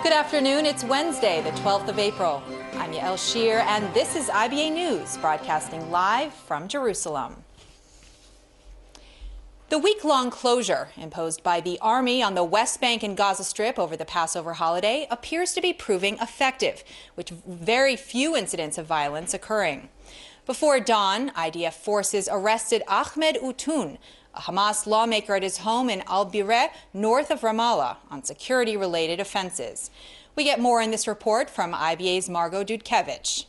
Good afternoon. It's Wednesday, the 12th of April. I'm Yael Shir, and this is IBA News, broadcasting live from Jerusalem. The week-long closure imposed by the Army on the West Bank and Gaza Strip over the Passover holiday appears to be proving effective, with very few incidents of violence occurring. Before dawn, IDF forces arrested Ahmed Utun, a Hamas lawmaker at his home in Al-Bireh, north of Ramallah, on security-related offenses. We get more in this report from IBA's Margot Dudkevich.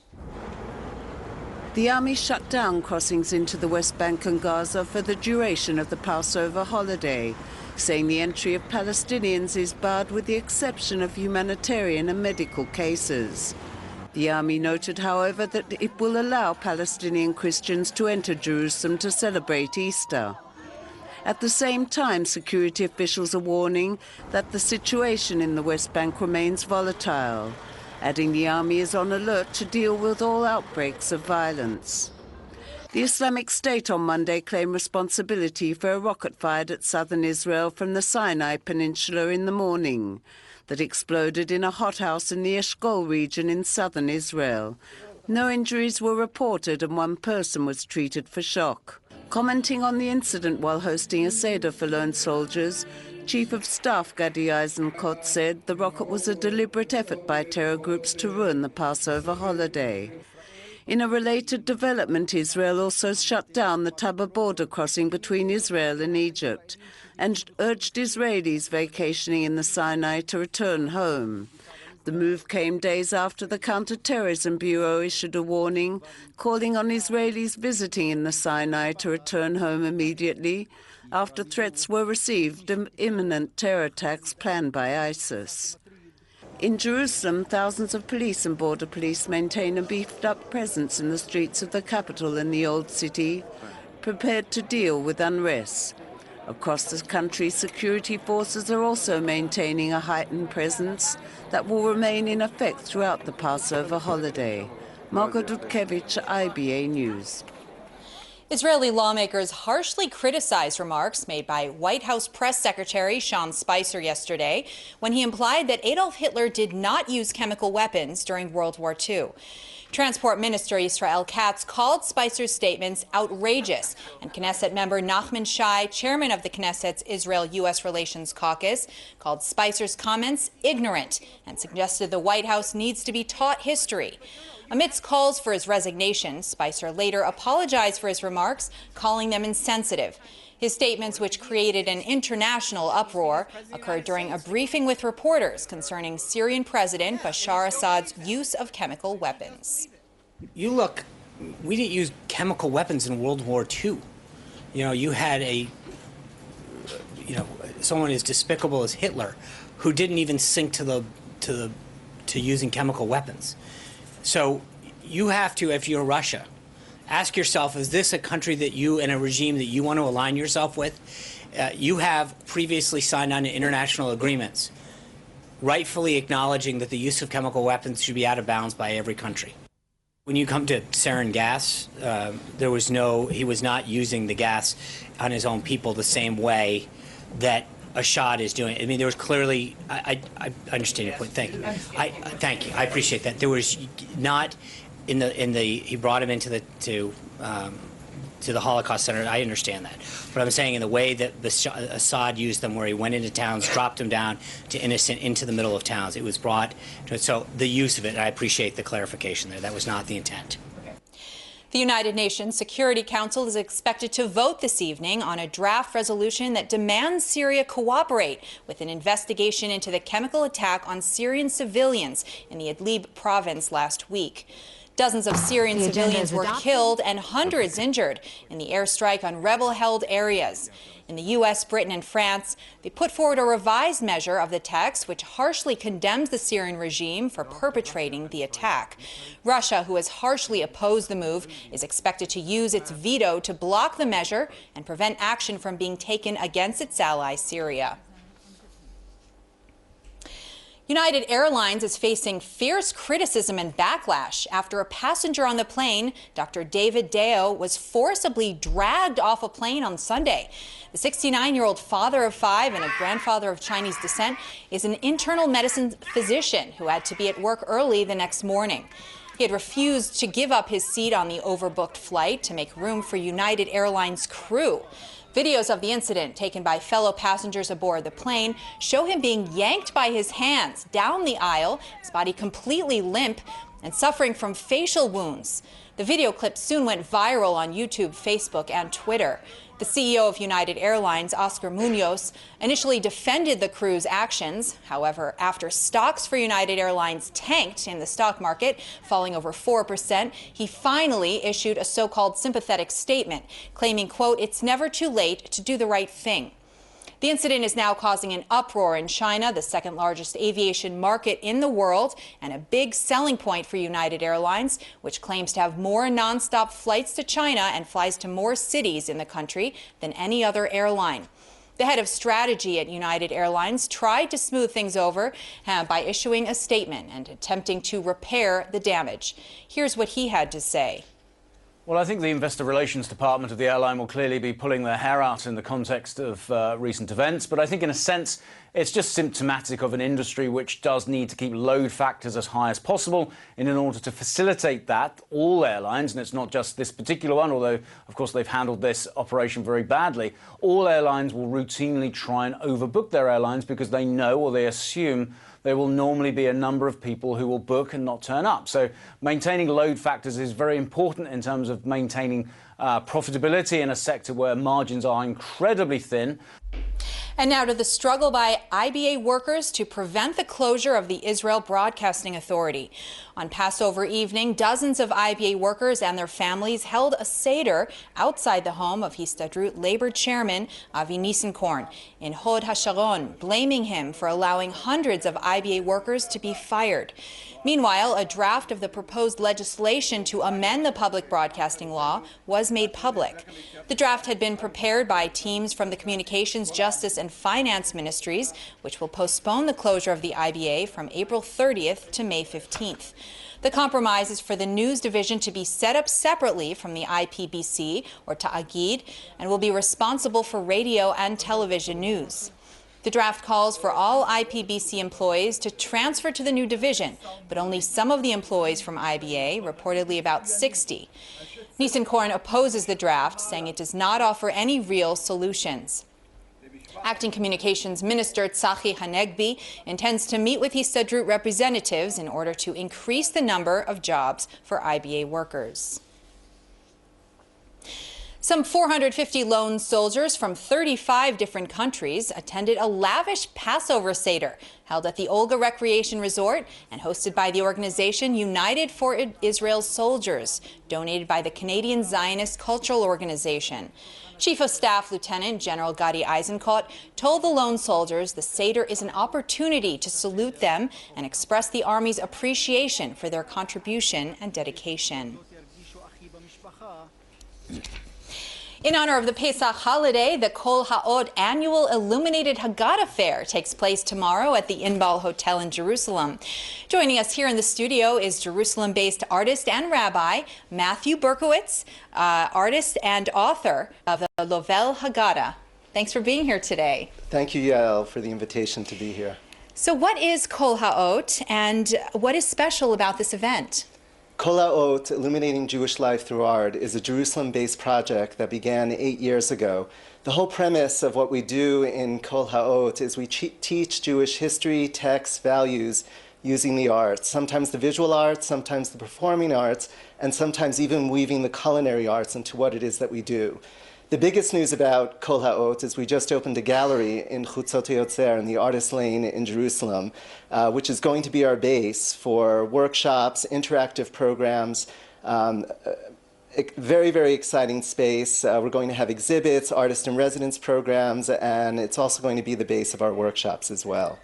The army shut down crossings into the West Bank and Gaza for the duration of the Passover holiday, saying the entry of Palestinians is barred with the exception of humanitarian and medical cases. The army noted, however, that it will allow Palestinian Christians to enter Jerusalem to celebrate Easter. At the same time, security officials are warning that the situation in the West Bank remains volatile, adding the army is on alert to deal with all outbreaks of violence. The Islamic State on Monday claimed responsibility for a rocket fired at southern Israel from the Sinai Peninsula in the morning that exploded in a hothouse in the Eshkol region in southern Israel. No injuries were reported and one person was treated for shock. Commenting on the incident while hosting a Seder for lone soldiers, Chief of Staff Gadi Eisenkot said the rocket was a deliberate effort by terror groups to ruin the Passover holiday. In a related development, Israel also shut down the Taba border crossing between Israel and Egypt and urged Israelis vacationing in the Sinai to return home. The move came days after the Counter-Terrorism Bureau issued a warning, calling on Israelis visiting in the Sinai to return home immediately after threats were received of imminent terror attacks planned by ISIS. In Jerusalem, thousands of police and border police maintain a beefed-up presence in the streets of the capital and the Old City, prepared to deal with unrest. Across the country, security forces are also maintaining a heightened presence that will remain in effect throughout the Passover holiday. Margot Dudkevich, IBA News. Israeli lawmakers harshly criticized remarks made by White House Press Secretary Sean Spicer yesterday when he implied that Adolf Hitler did not use chemical weapons during World War II. Transport Minister Israel Katz called Spicer's statements outrageous, and Knesset member Nachman Shai, chairman of the Knesset's Israel-U.S. Relations Caucus, called Spicer's comments ignorant and suggested the White House needs to be taught history. Amidst calls for his resignation, Spicer later apologized for his remarks, calling them insensitive. His statements, which created an international uproar, occurred during a briefing with reporters concerning Syrian President Bashar Assad's use of chemical weapons. You look, we didn't use chemical weapons in World War II. You had someone as despicable as Hitler, who didn't even sink to using chemical weapons. So you have to, if you're Russia, ask yourself, is this a country that you and a regime that you want to align yourself with? You have previously signed on to international agreements, rightfully acknowledging that the use of chemical weapons should be out of bounds by every country. When you come to sarin gas, he was not using the gas on his own people the same way that Assad is doing. I mean, there was clearly. I understand your point. Thank you. Thank you. I appreciate that. There was not. He brought him into to the Holocaust Center. I understand that, but I'm saying in the way that Assad used them, where he went into towns, dropped them down to innocent into the middle of towns, it was brought to. So the use of it, I appreciate the clarification there. That was not the intent. The United Nations Security Council is expected to vote this evening on a draft resolution that demands Syria cooperate with an investigation into the chemical attack on Syrian civilians in the Idlib province last week. Dozens of Syrian civilians were killed and hundreds injured in the airstrike on rebel-held areas. In the U.S., Britain and France, they put forward a revised measure of the text which harshly condemns the Syrian regime for perpetrating the attack. Russia, who has harshly opposed the move, is expected to use its veto to block the measure and prevent action from being taken against its ally, Syria. United Airlines is facing fierce criticism and backlash after a passenger on the plane, Dr. David Deo, was forcibly dragged off a plane on Sunday. The 69-year-old father of 5 and a grandfather of Chinese descent is an internal medicine physician who had to be at work early the next morning. He had refused to give up his seat on the overbooked flight to make room for United Airlines crew. Videos of the incident taken by fellow passengers aboard the plane show him being yanked by his hands down the aisle, his body completely limp and suffering from facial wounds. The video clip soon went viral on YouTube, Facebook, and Twitter. The CEO of United Airlines, Oscar Munoz, initially defended the crew's actions. However, after stocks for United Airlines tanked in the stock market, falling over 4%, he finally issued a so-called sympathetic statement, claiming, quote, "It's never too late to do the right thing." The incident is now causing an uproar in China, the second largest aviation market in the world, and a big selling point for United Airlines, which claims to have more nonstop flights to China and flies to more cities in the country than any other airline. The head of strategy at United Airlines tried to smooth things over by issuing a statement and attempting to repair the damage. Here's what he had to say. Well, I think the investor relations department of the airline will clearly be pulling their hair out in the context of recent events. But I think in a sense, it's just symptomatic of an industry which does need to keep load factors as high as possible. And in order to facilitate that, all airlines, and it's not just this particular one, although, of course, they've handled this operation very badly, all airlines will routinely try and overbook their airlines because they know or they assume there will normally be a number of people who will book and not turn up. So maintaining load factors is very important in terms of maintaining profitability in a sector where margins are incredibly thin. And now to the struggle by IBA workers to prevent the closure of the Israel Broadcasting Authority. On Passover evening, dozens of IBA workers and their families held a Seder outside the home of Histadrut Labor Chairman Avi Nissenkorn in Hod HaSharon, blaming him for allowing hundreds of IBA workers to be fired. Meanwhile, a draft of the proposed legislation to amend the public broadcasting law was made public. The draft had been prepared by teams from the Communications, Justice, and Finance Ministries, which will postpone the closure of the IBA from April 30th to May 15th. The compromise is for the news division to be set up separately from the IPBC or Ta'agid and will be responsible for radio and television news. The draft calls for all IPBC employees to transfer to the new division, but only some of the employees from IBA, reportedly about 60. Nissenkorn opposes the draft, saying it does not offer any real solutions. Acting Communications Minister Tzachi Hanegbi intends to meet with Histadrut representatives in order to increase the number of jobs for IBA workers. Some 450 lone soldiers from 35 different countries attended a lavish Passover Seder held at the Olga Recreation Resort and hosted by the organization United for Israel's Soldiers, donated by the Canadian Zionist Cultural Organization. Chief of Staff Lieutenant General Gadi Eisenkot told the lone soldiers the Seder is an opportunity to salute them and express the Army's appreciation for their contribution and dedication. In honor of the Pesach holiday, the Kol Ha'od annual Illuminated Haggadah Fair takes place tomorrow at the Inbal Hotel in Jerusalem. Joining us here in the studio is Jerusalem-based artist and rabbi Matthew Berkowitz, artist and author of the Lovel Haggadah. Thanks for being here today. Thank you, Yael, for the invitation to be here. So what is Kol Ha'ot and what is special about this event? Kol Ha'ot, Illuminating Jewish Life Through Art, is a Jerusalem-based project that began 8 years ago. The whole premise of what we do in Kol Ha'ot is we teach Jewish history, texts, values using the arts, sometimes the visual arts, sometimes the performing arts, and sometimes even weaving the culinary arts into what it is that we do. The biggest news about Kol Ha'ot is we just opened a gallery in Chutzot HaYotzer in the Artist Lane in Jerusalem, which is going to be our base for workshops, interactive programs, very, very exciting space. We're going to have exhibits, artist-in-residence programs, and it's also going to be the base of our workshops as well.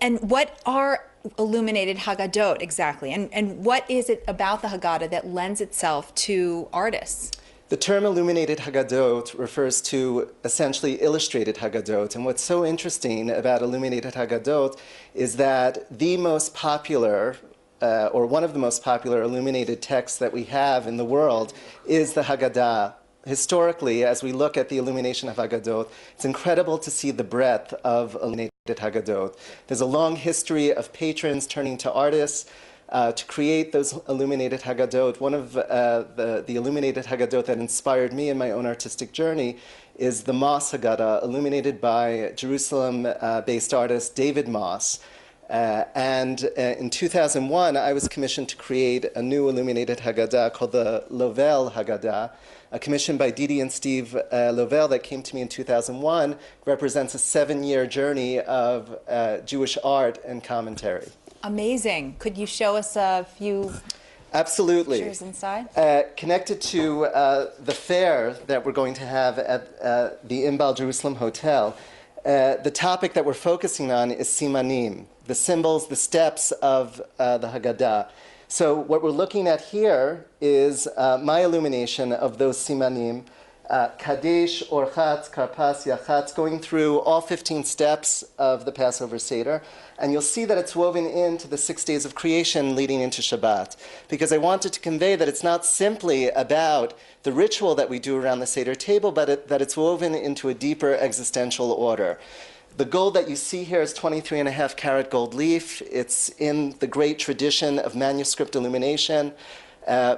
And what are illuminated Haggadot exactly? And what is it about the Haggadah that lends itself to artists? The term illuminated Haggadot refers to essentially illustrated Haggadot. And what's so interesting about illuminated Haggadot is that the most popular, or one of the most popular illuminated texts that we have in the world is the Haggadah. Historically, as we look at the illumination of Haggadot, it's incredible to see the breadth of illuminated Haggadot. There's a long history of patrons turning to artists to create those illuminated Haggadot. One of the illuminated Haggadot that inspired me in my own artistic journey is the Moss Haggadah, illuminated by Jerusalem-based artist David Moss. In 2001, I was commissioned to create a new illuminated Haggadah called the Lovell Haggadah, commissioned by Didi and Steve Lovell that came to me in 2001, represents a 7-year journey of Jewish art and commentary. Amazing. Could you show us a few pictures inside? Connected to the fair that we're going to have at the Inbal Jerusalem Hotel, the topic that we're focusing on is simanim, the symbols, the steps of the Haggadah. So what we're looking at here is my illumination of those simanim, Kadesh, Orchatz, Karpas, Yachatz, going through all 15 steps of the Passover Seder. And you'll see that it's woven into the 6 days of creation leading into Shabbat. Because I wanted to convey that it's not simply about the ritual that we do around the Seder table, but that it's woven into a deeper existential order. The gold that you see here is 23.5 karat gold leaf. It's in the great tradition of manuscript illumination.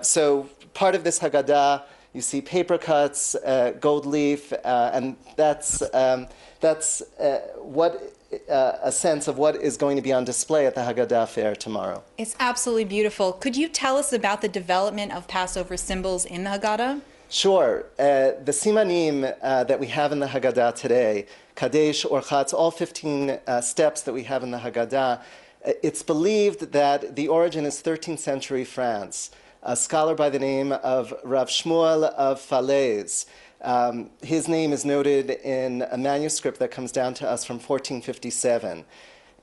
So part of this Haggadah, you see paper cuts, gold leaf, and that's a sense of what is going to be on display at the Haggadah Fair tomorrow. It's absolutely beautiful. Could you tell us about the development of Passover symbols in the Haggadah? Sure. The simanim that we have in the Haggadah today, Kadesh, Orchatz, all 15 steps that we have in the Haggadah, it's believed that the origin is 13th century France. A scholar by the name of Rav Shmuel of Falaise. His name is noted in a manuscript that comes down to us from 1457.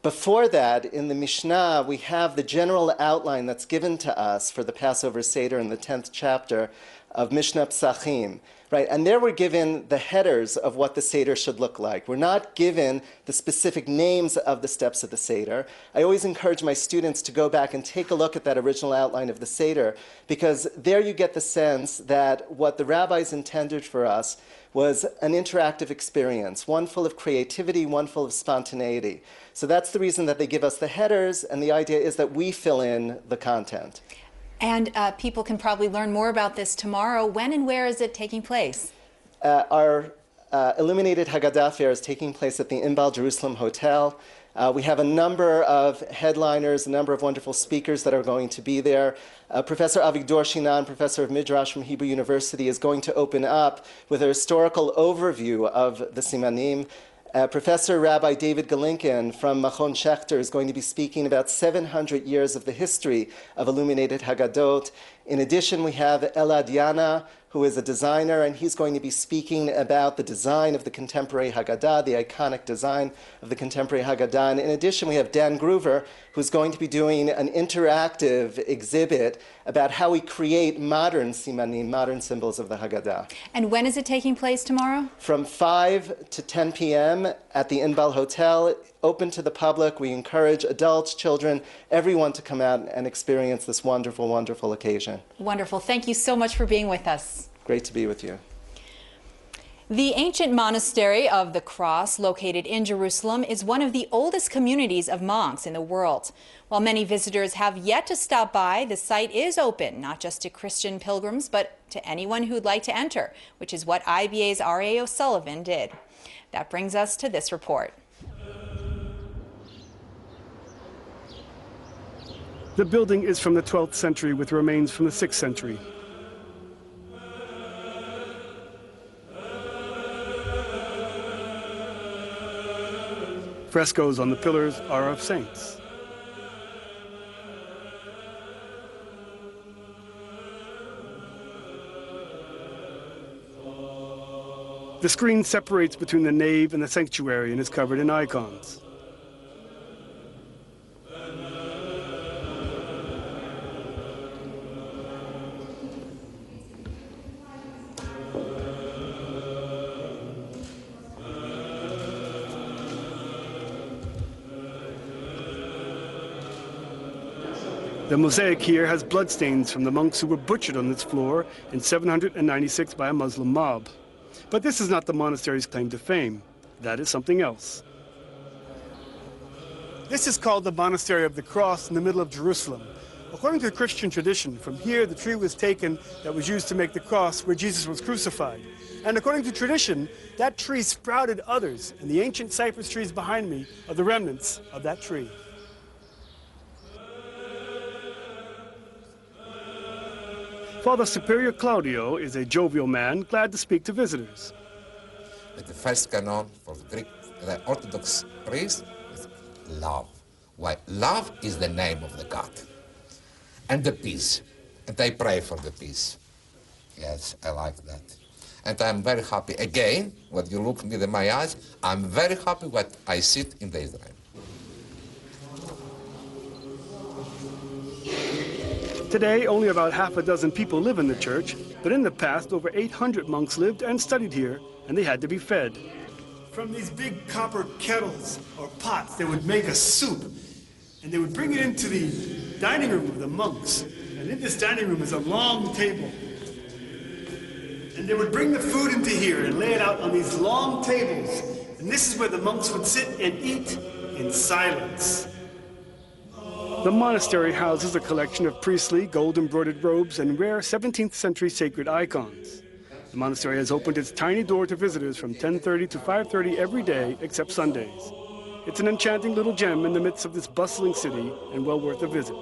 Before that, in the Mishnah, we have the general outline that's given to us for the Passover Seder in the 10th chapter of Mishnah Psachim. Right, and there we're given the headers of what the Seder should look like. We're not given the specific names of the steps of the Seder. I always encourage my students to go back and take a look at that original outline of the Seder, because there you get the sense that what the rabbis intended for us was an interactive experience, one full of creativity, one full of spontaneity. So that's the reason that they give us the headers, and the idea is that we fill in the content. And people can probably learn more about this tomorrow. When and where is it taking place? Our illuminated Haggadah Fair is taking place at the Inbal Jerusalem Hotel. We have a number of headliners, a number of wonderful speakers that are going to be there. Professor Avigdor Shinan, professor of Midrash from Hebrew University, is going to open up with a historical overview of the Simanim. Professor Rabbi David Galinkin from Machon Shechter is going to be speaking about 700 years of the history of illuminated Haggadot. In addition, we have Elad Yana, who is a designer, and he's going to be speaking about the design of the contemporary Haggadah, the iconic design of the contemporary Haggadah. And in addition, we have Dan Groover, who's going to be doing an interactive exhibit about how we create modern simanim, modern symbols of the Haggadah. And when is it taking place tomorrow? From 5 to 10 p.m. at the Inbal Hotel, open to the public. We encourage adults, children, everyone to come out and experience this wonderful, wonderful occasion. Wonderful. Thank you so much for being with us. Great to be with you. The ancient monastery of the Cross, located in Jerusalem, is one of the oldest communities of monks in the world. While many visitors have yet to stop by, the site is open, not just to Christian pilgrims, but to anyone who'd like to enter, which is what IBA's R.A. O'Sullivan did. That brings us to this report. The building is from the 12th century with remains from the 6th century. Frescoes on the pillars are of saints. The screen separates between the nave and the sanctuary and is covered in icons. The mosaic here has bloodstains from the monks who were butchered on this floor in 796 by a Muslim mob. But this is not the monastery's claim to fame. That is something else. This is called the Monastery of the Cross in the middle of Jerusalem. According to the Christian tradition, from here the tree was taken that was used to make the cross where Jesus was crucified. And according to tradition, that tree sprouted others, and the ancient cypress trees behind me are the remnants of that tree. Father Superior Claudio is a jovial man, glad to speak to visitors. But the first canon for the Orthodox priest is love. Why? Love is the name of the God. And the peace. And I pray for the peace. Yes, I like that. And I'm very happy. Again, when you look me in my eyes, I'm very happy what I see in the Israel. Today, only about half a dozen people live in the church, but in the past, over 800 monks lived and studied here, and they had to be fed. From these big copper kettles or pots, they would make a soup, and they would bring it into the dining room of the monks. And in this dining room is a long table. And they would bring the food into here and lay it out on these long tables. And this is where the monks would sit and eat in silence. The monastery houses a collection of priestly, gold-embroidered robes and rare 17th century sacred icons. The monastery has opened its tiny door to visitors from 10:30 to 5:30 every day except Sundays. It's an enchanting little gem in the midst of this bustling city and well worth a visit.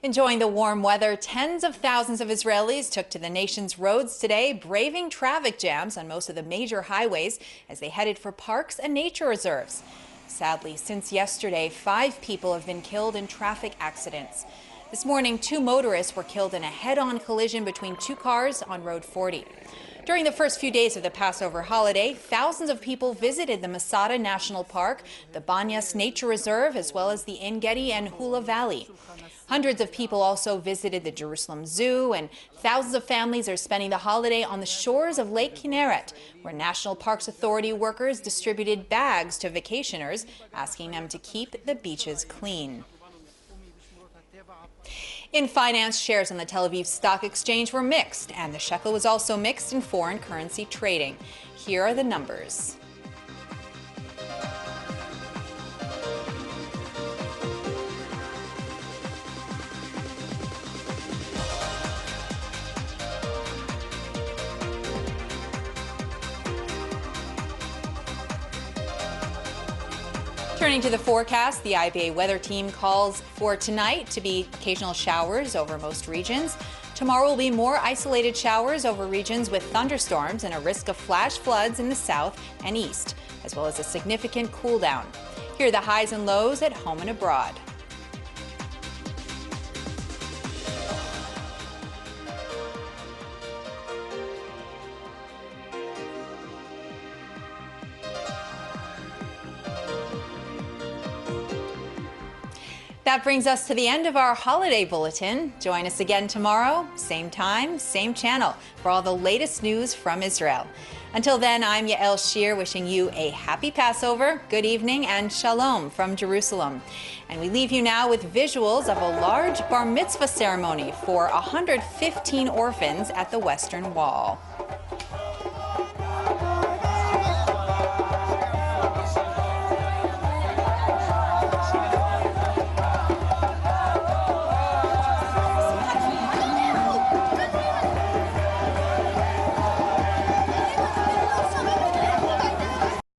Enjoying the warm weather, tens of thousands of Israelis took to the nation's roads today, braving traffic jams on most of the major highways as they headed for parks and nature reserves. Sadly, since yesterday, 5 people have been killed in traffic accidents. This morning, 2 motorists were killed in a head-on collision between 2 cars on Road 40. During the first few days of the Passover holiday, thousands of people visited the Masada National Park, the Banyas Nature Reserve, as well as the En Gedi and Hula Valley. Hundreds of people also visited the Jerusalem Zoo, and thousands of families are spending the holiday on the shores of Lake Kinneret, where National Parks Authority workers distributed bags to vacationers, asking them to keep the beaches clean. In finance, shares on the Tel Aviv Stock Exchange were mixed, and the shekel was also mixed in foreign currency trading. Here are the numbers. Turning to the forecast, the IBA weather team calls for tonight to be occasional showers over most regions. Tomorrow will be more isolated showers over regions with thunderstorms and a risk of flash floods in the south and east, as well as a significant cool down. Here are the highs and lows at home and abroad. That brings us to the end of our holiday bulletin. Join us again tomorrow, same time, same channel, for all the latest news from Israel. Until then, I'm Yael Shir, wishing you a happy Passover, good evening, and shalom from Jerusalem. And we leave you now with visuals of a large bar mitzvah ceremony for 115 orphans at the Western Wall.